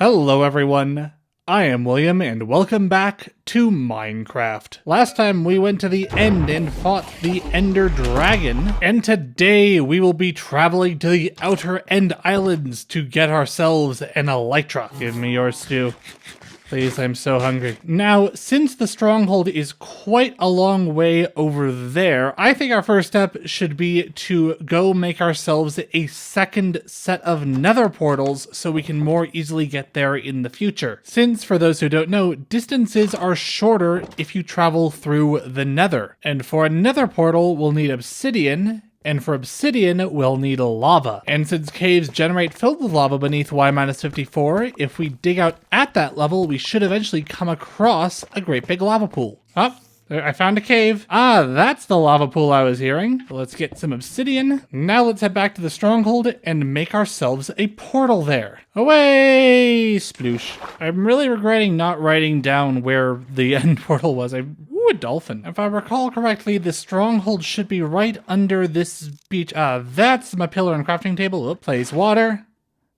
Hello everyone, I am William and welcome back to Minecraft. Last time we went to the end and fought the Ender Dragon, and today we will be traveling to the Outer End Islands to get ourselves an elytra. Give me your stew. Please, I'm so hungry. Now, since the stronghold is quite a long way over there, I think our first step should be to go make ourselves a second set of nether portals so we can more easily get there in the future. Since, for those who don't know, distances are shorter if you travel through the nether. And for a nether portal, we'll need obsidian, and for obsidian, we'll need lava. And since caves generate filled with lava beneath y-54, if we dig out at that level, we should eventually come across a great big lava pool. Oh, I found a cave. Ah, that's the lava pool I was hearing. Let's get some obsidian. Now let's head back to the stronghold and make ourselves a portal there. Away, sploosh. I'm really regretting not writing down where the end portal was. Ooh, a dolphin. If I recall correctly, the stronghold should be right under this beach. Ah, that's my pillar and crafting table. Oh, place water.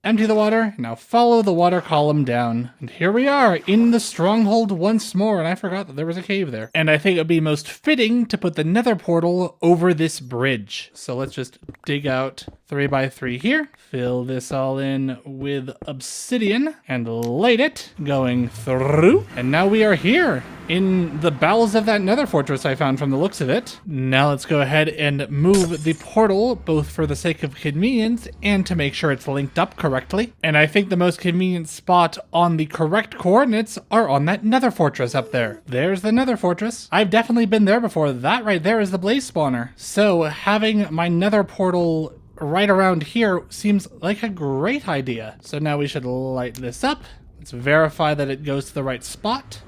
Empty the water. Now follow the water column down. And here we are in the stronghold once more. And I forgot that there was a cave there. And I think it would be most fitting to put the nether portal over this bridge. So let's just dig out 3x3 here. Fill this all in with obsidian and light it going through. And now we are here in the bowels of that nether fortress I found from the looks of it. Now let's go ahead and move the portal, both for the sake of convenience and to make sure it's linked up correctly. And I think the most convenient spot on the correct coordinates are on that nether fortress up there. There's the nether fortress. I've definitely been there before. That right there is the blaze spawner. So having my nether portal right around here seems like a great idea. So now we should light this up. Let's verify that it goes to the right spot.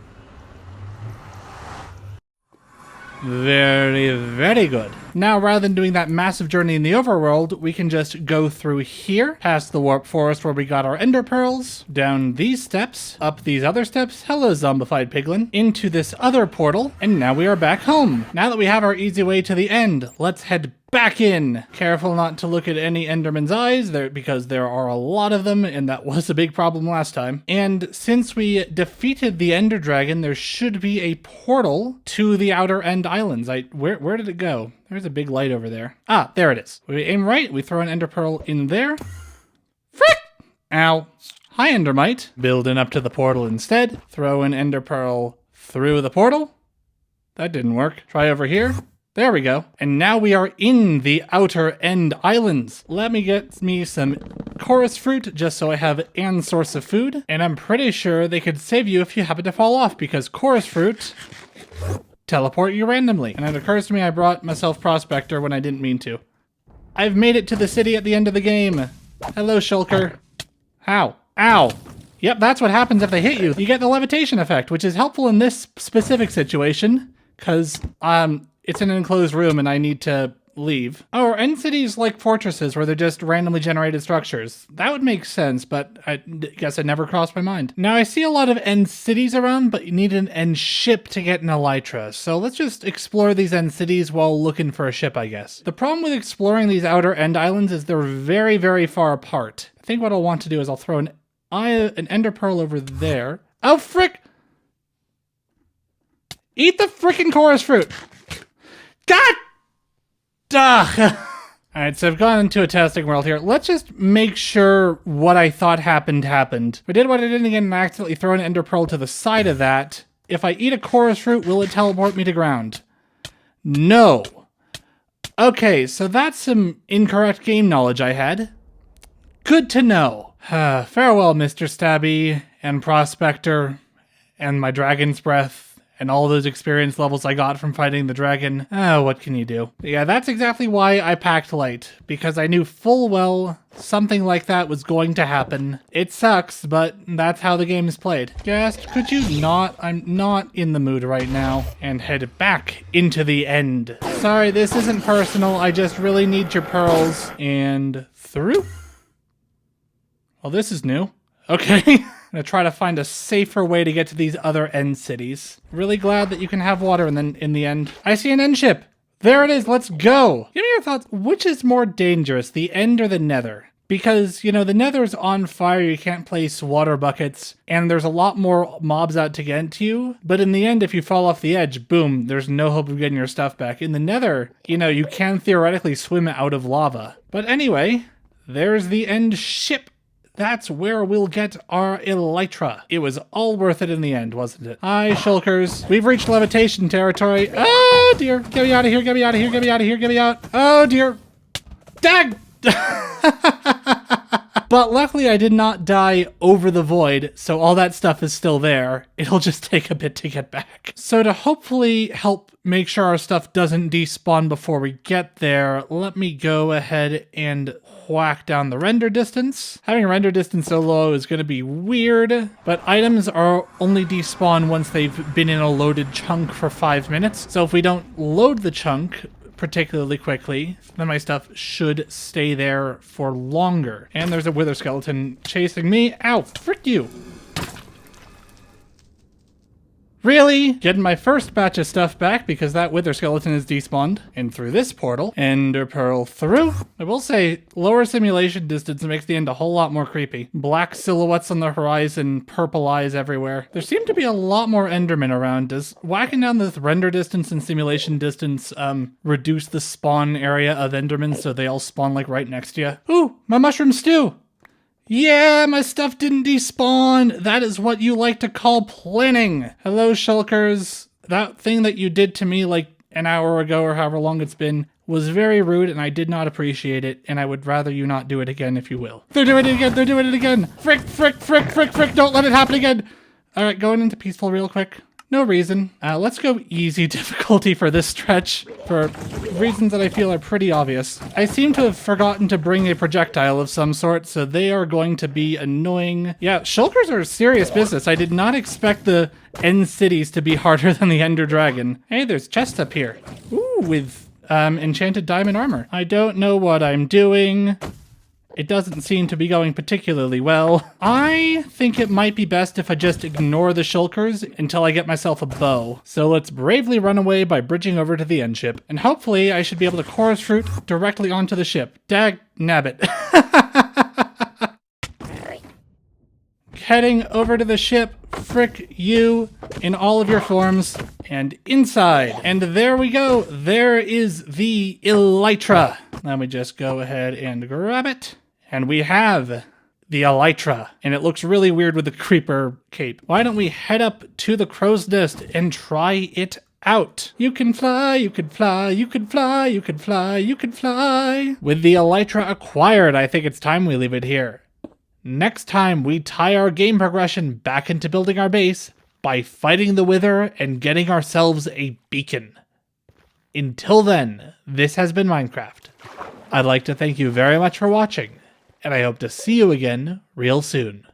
Very, very good. Now, rather than doing that massive journey in the overworld, we can just go through here, past the warp forest where we got our ender pearls, down these steps, up these other steps, hello zombified piglin, into this other portal, and now we are back home. Now that we have our easy way to the end, let's head back in. Careful not to look at any enderman's eyes there, because there are a lot of them, and that was a big problem last time. And since we defeated the ender dragon, there should be a portal to the outer end islands. Where did it go? There's a big light over there. Ah, there it is. We aim right, we throw an ender pearl in there. Frick! Ow. Hi, endermite. Building up to the portal instead. Throw an ender pearl through the portal. That didn't work. Try over here. There we go. And now we are in the outer end islands. Let me get me some chorus fruit just so I have an source of food. And I'm pretty sure they could save you if you happen to fall off, because chorus fruit teleport you randomly. And it occurs to me I brought myself prospector when I didn't mean to. I've made it to the city at the end of the game. Hello, shulker. How? Ow. Yep, that's what happens if they hit you. You get the levitation effect, which is helpful in this specific situation, because it's an enclosed room and I need to leave. Oh, are end cities like fortresses where they're just randomly generated structures? That would make sense, but I guess it never crossed my mind. Now, I see a lot of end cities around, but you need an end ship to get an elytra. So let's just explore these end cities while looking for a ship, I guess. The problem with exploring these outer end islands is they're very, very far apart. I think what I'll want to do is I'll throw an ender pearl over there. Oh, frick! Eat the frickin' chorus fruit! God! Duh! Alright, so I've gone into a testing world here. Let's just make sure what I thought happened. If I did what I did again and accidentally throw an ender pearl to the side of that, if I eat a chorus fruit, will it teleport me to ground? No. Okay, so that's some incorrect game knowledge I had. Good to know. Farewell, Mr. Stabby, and Prospector, and my dragon's breath. And all those experience levels I got from fighting the dragon. Oh, what can you do? Yeah, that's exactly why I packed light. Because I knew full well something like that was going to happen. It sucks, but that's how the game is played. Just, could you not? I'm not in the mood right now. And head back into the end. Sorry, this isn't personal. I just really need your pearls. And through? Well, this is new. Okay. I'm gonna try to find a safer way to get to these other end cities. Really glad that you can have water and then in the end. I see an end ship. There it is, let's go. Give me your thoughts. Which is more dangerous, the end or the nether? Because, you know, the nether's on fire, you can't place water buckets, and there's a lot more mobs out to get to you. But in the end, if you fall off the edge, boom, there's no hope of getting your stuff back. In the nether, you know, you can theoretically swim out of lava. But anyway, there's the end ship. That's where we'll get our elytra. It was all worth it in the end, wasn't it? Hi, shulkers. We've reached levitation territory. Oh, dear. Get me out of here, get me out of here, get me out of here, get me out. Oh, dear. Dag! But luckily I did not die over the void, so all that stuff is still there. It'll just take a bit to get back. So to hopefully help make sure our stuff doesn't despawn before we get there, let me go ahead and whack down the render distance. Having render distance so low is going to be weird, but items are only despawn once they've been in a loaded chunk for 5 minutes. So if we don't load the chunk particularly quickly, then my stuff should stay there for longer. And there's a wither skeleton chasing me. Ow, frick you. Really? Getting my first batch of stuff back because that wither skeleton is despawned. And through this portal, ender pearl through. I will say, lower simulation distance makes the end a whole lot more creepy. Black silhouettes on the horizon, purple eyes everywhere. There seem to be a lot more endermen around. Does whacking down this render distance and simulation distance reduce the spawn area of endermen so they all spawn like right next to you? Ooh, my mushroom stew! Yeah, my stuff didn't despawn. That is what you like to call planning. Hello, shulkers. That thing that you did to me like an hour ago or however long it's been was very rude and I did not appreciate it, and I would rather you not do it again if you will. They're doing it again. They're doing it again. Frick, frick, frick, frick, frick. Don't let it happen again. All right, going into peaceful real quick. No reason. Let's go easy difficulty for this stretch for reasons that I feel are pretty obvious. I seem to have forgotten to bring a projectile of some sort, so they are going to be annoying. Yeah, shulkers are serious business. I did not expect the end cities to be harder than the Ender Dragon. Hey, there's chests up here. Ooh, with enchanted diamond armor. I don't know what I'm doing. It doesn't seem to be going particularly well. I think it might be best if I just ignore the shulkers until I get myself a bow. So let's bravely run away by bridging over to the end ship. And hopefully I should be able to chorus fruit directly onto the ship. Dag nabbit. Heading over to the ship. Frick you in all of your forms. And inside. And there we go. There is the elytra. Let me just go ahead and grab it. And we have the elytra, and it looks really weird with the creeper cape. Why don't we head up to the crow's nest and try it out? You can fly, you can fly, you can fly, you can fly, you can fly. With the elytra acquired, I think it's time we leave it here. Next time, we tie our game progression back into building our base by fighting the wither and getting ourselves a beacon. Until then, this has been Minecraft. I'd like to thank you very much for watching, and I hope to see you again real soon.